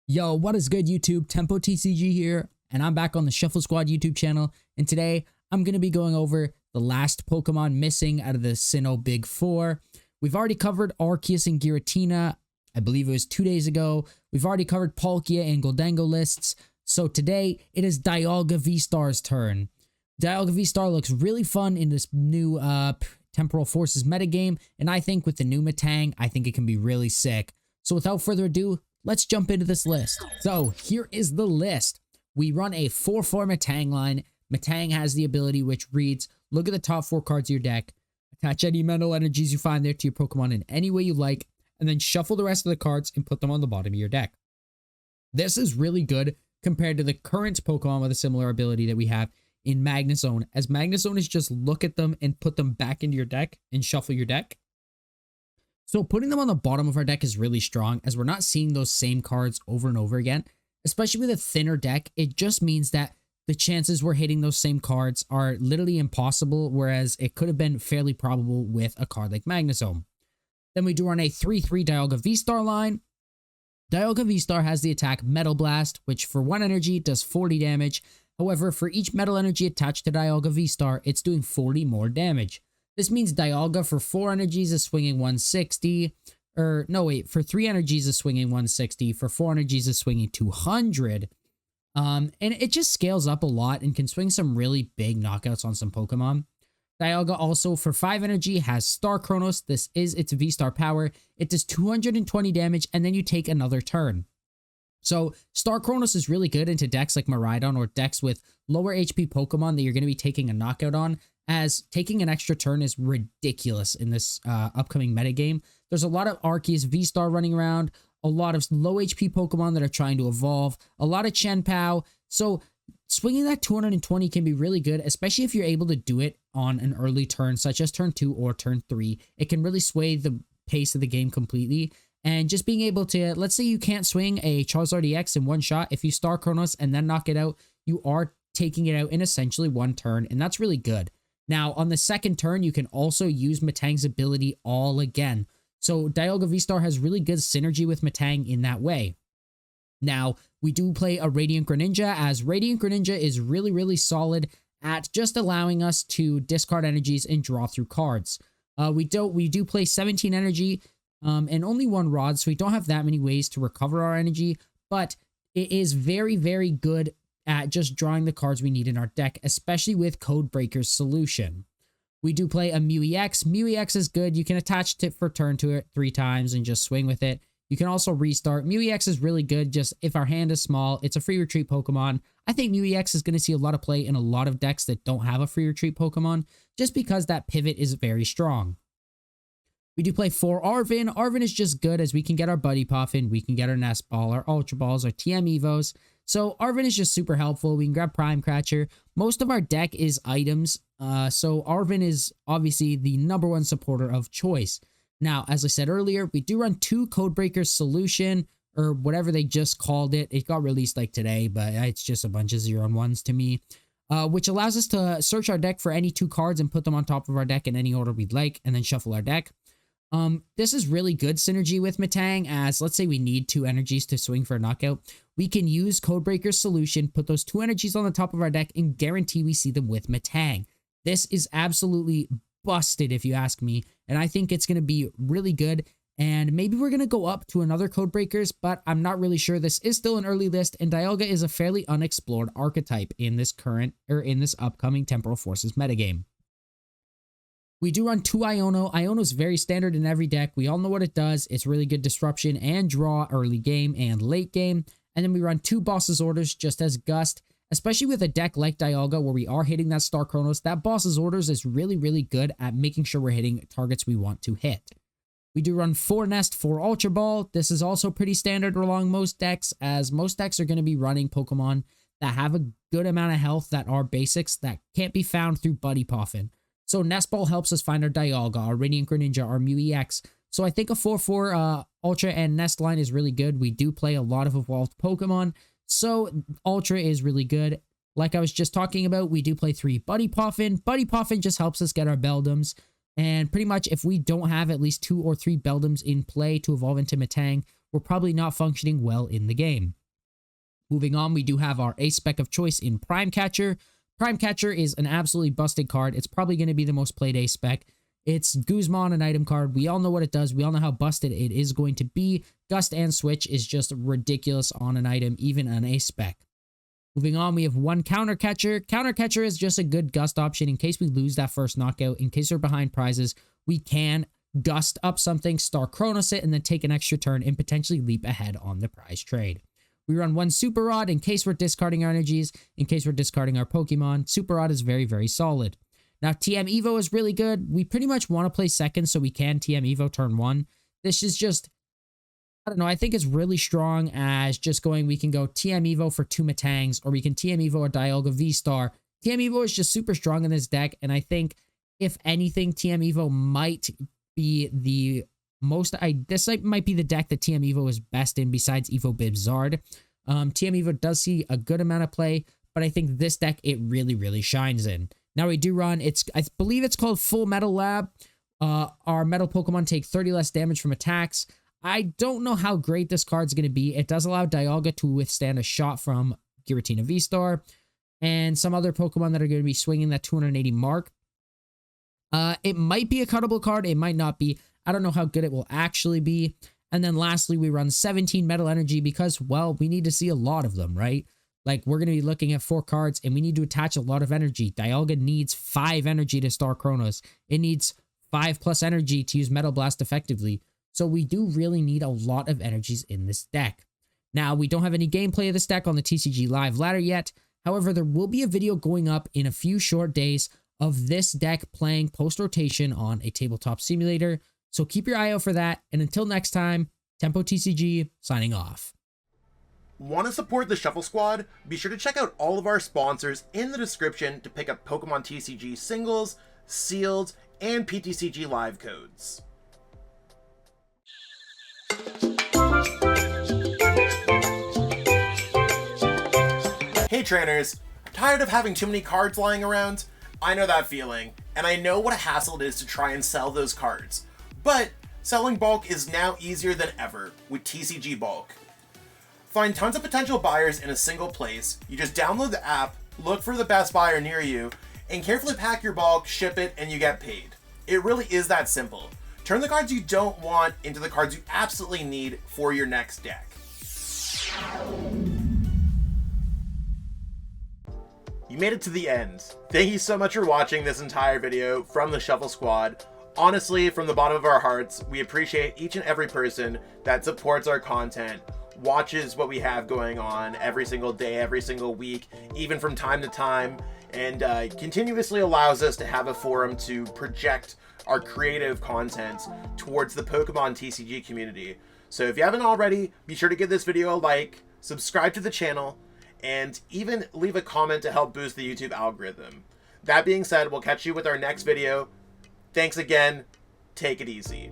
Yo, what is good YouTube? Tempo TCG here, and I'm back on the Shuffle Squad YouTube channel, and today I'm going to be going over the last Pokemon missing out of the Sinnoh Big Four. We've already covered Arceus and Giratina, I believe it was 2 days ago. We've already covered Palkia and Goldengo lists, so today it is Dialga VSTAR's turn. Dialga VSTAR looks really fun in this new Temporal Forces metagame, and I think with the new Metang, I think it can be really sick. So without further ado, let's jump into this list. So here is the list. We run a 4-4 Metang line. Metang has the ability which reads, look at the top 4 cards of your deck, attach any mental energies you find there to your Pokemon in any way you like, and then shuffle the rest of the cards and put them on the bottom of your deck. This is really good compared to the current Pokemon with a similar ability that we have in Magnezone, as Magnezone is just look at them and put them back into your deck and shuffle your deck. So putting them on the bottom of our deck is really strong, as we're not seeing those same cards over and over again. Especially with a thinner deck, it just means that the chances we're hitting those same cards are literally impossible, whereas it could have been fairly probable with a card like Magnezone. Then we do run a 3-3 Dialga VSTAR line. Dialga VSTAR has the attack Metal Blast, which for 1 energy does 40 damage. However, for each metal energy attached to Dialga VSTAR, it's doing 40 more damage. This means Dialga for 4 energies is swinging 160, or no wait, for 3 energies is swinging 160, for 4 energies is swinging 200. And it just scales up a lot and can swing some really big knockouts on some Pokemon. Dialga also for 5 energy has Star Chronos. This is its V-Star power. It does 220 damage and then you take another turn. So Star Chronos is really good into decks like Miraidon or decks with lower HP Pokemon that you're going to be taking a knockout on, as taking an extra turn is ridiculous in this upcoming metagame. There's a lot of Arceus V-Star running around, a lot of low HP Pokemon that are trying to evolve, a lot of Chien-Pao. So swinging that 220 can be really good, especially if you're able to do it on an early turn, such as turn 2 or turn 3. It can really sway the pace of the game completely. And just being able to, let's say you can't swing a Charizard EX in one shot, if you Star Chronos and then knock it out, you are taking it out in essentially one turn, and that's really good. Now, on the second turn, you can also use Metang's ability all again. So Dialga VSTAR has really good synergy with Metang in that way. Now, we do play a Radiant Greninja, as Radiant Greninja is really, really solid at just allowing us to discard energies and draw through cards. We do play 17 energy and only 1 rod, so we don't have that many ways to recover our energy, but it is very, very good at just drawing the cards we need in our deck, especially with Codebreaker Solution. We do play a Mew EX. Mew EX is good. You can attach Tip for Turn to it 3 times and just swing with it. You can also restart. Mew EX is really good just if our hand is small. It's a free retreat Pokemon. I think Mew EX is going to see a lot of play in a lot of decks that don't have a free retreat Pokemon, just because that pivot is very strong. We do play 4 Arvin. Arvin is just good, as we can get our Buddy Puffin, we can get our Nest Ball, our Ultra Balls, our TM Evos. So Arvin is just super helpful. We can grab Prime Catcher. Most of our deck is items, so Arvin is obviously the #1 supporter of choice. Now, as I said earlier, we do run 2 Codebreaker Solution, or whatever they just called it. It got released like today, but it's just a bunch of 0 and 1s to me, which allows us to search our deck for any 2 cards and put them on top of our deck in any order we'd like, and then shuffle our deck. This is really good synergy with Metang, as let's say we need 2 energies to swing for a knockout. We can use Codebreaker Solution, put those 2 energies on the top of our deck, and guarantee we see them with Metang. This is absolutely busted if you ask me, and I think it's going to be really good, and maybe we're going to go up to another Codebreakers, but I'm not really sure. This is still an early list, and Dialga is a fairly unexplored archetype in this upcoming Temporal Forces metagame. We do run 2 Iono. Iono is very standard in every deck. We all know what it does. It's really good disruption and draw early game and late game. And then we run 2 Boss's Orders just as Gust, especially with a deck like Dialga where we are hitting that Star Chronos. That Boss's Orders is really, really good at making sure we're hitting targets we want to hit. We do run 4 Nest, 4 Ultra Ball. This is also pretty standard along most decks, as most decks are going to be running Pokemon that have a good amount of health that are basics that can't be found through Buddy Poffin. So Nest Ball helps us find our Dialga, our Radiant Greninja, our Mew EX. So I think a 4-4 Ultra and Nest line is really good. We do play a lot of evolved Pokemon, so Ultra is really good. Like I was just talking about, we do play 3 Buddy Poffin. Buddy Poffin just helps us get our Beldums. And pretty much if we don't have at least 2 or 3 Beldums in play to evolve into Metang, we're probably not functioning well in the game. Moving on, we do have our ace spec of choice in Prime Catcher. Prime Catcher is an absolutely busted card. It's probably going to be the most played ace spec. It's Guzman, an item card. We all know what it does. We all know how busted it is going to be. Gust and Switch is just ridiculous on an item, even an ace spec. Moving on, we have one Counter Catcher. Counter Catcher is just a good Gust option in case we lose that first knockout. In case we're behind prizes, we can Gust up something, Star Chronos it, and then take an extra turn and potentially leap ahead on the prize trade. We run one Super Rod in case we're discarding our energies, in case we're discarding our Pokemon. Super Rod is very, very solid. Now, TM Evo is really good. We pretty much want to play second so we can TM Evo turn 1. This is just, I don't know, I think it's really strong as just going, we can go TM Evo for 2 Metangs, or we can TM Evo a Dialga VSTAR. TM Evo is just super strong in this deck, and I think, if anything, TM Evo might be the most, this might be the deck that TM Evo is best in besides Evo Bib Zard. TM Evo does see a good amount of play, but I think this deck, it really, really shines in. Now we do run, I believe it's called Full Metal Lab. Our metal Pokemon take 30 less damage from attacks. I don't know how great this card's going to be. It does allow Dialga to withstand a shot from Giratina V-Star and some other Pokemon that are going to be swinging that 280 mark. It might be a cuttable card. It might not be. I don't know how good it will actually be. And then lastly, we run 17 Metal Energy because, well, we need to see a lot of them, right? Like, we're going to be looking at 4 cards, and we need to attach a lot of energy. Dialga needs 5 energy to Star Chronos. It needs 5+ energy to use Metal Blast effectively. So we do really need a lot of energies in this deck. Now, we don't have any gameplay of this deck on the TCG Live ladder yet. However, there will be a video going up in a few short days of this deck playing post-rotation on a tabletop simulator. So keep your eye out for that. And until next time, Tempo TCG signing off. Want to support the Shuffle Squad? Be sure to check out all of our sponsors in the description to pick up Pokemon TCG singles, sealed, and PTCG live codes. Hey trainers, tired of having too many cards lying around? I know that feeling, and I know what a hassle it is to try and sell those cards. But selling bulk is now easier than ever with TCG Bulk. Find tons of potential buyers in a single place. You just download the app, look for the best buyer near you, and carefully pack your bulk, ship it, and you get paid. It really is that simple. Turn the cards you don't want into the cards you absolutely need for your next deck. You made it to the end. Thank you so much for watching this entire video from the Shuffle Squad. Honestly, from the bottom of our hearts, we appreciate each and every person that supports our content, watches what we have going on every single day, every single week, even from time to time, and continuously allows us to have a forum to project our creative content towards the Pokemon TCG community. So if you haven't already, be sure to give this video a like, subscribe to the channel, and even leave a comment to help boost the YouTube algorithm. That being said, we'll catch you with our next video. Thanks again. Take it easy.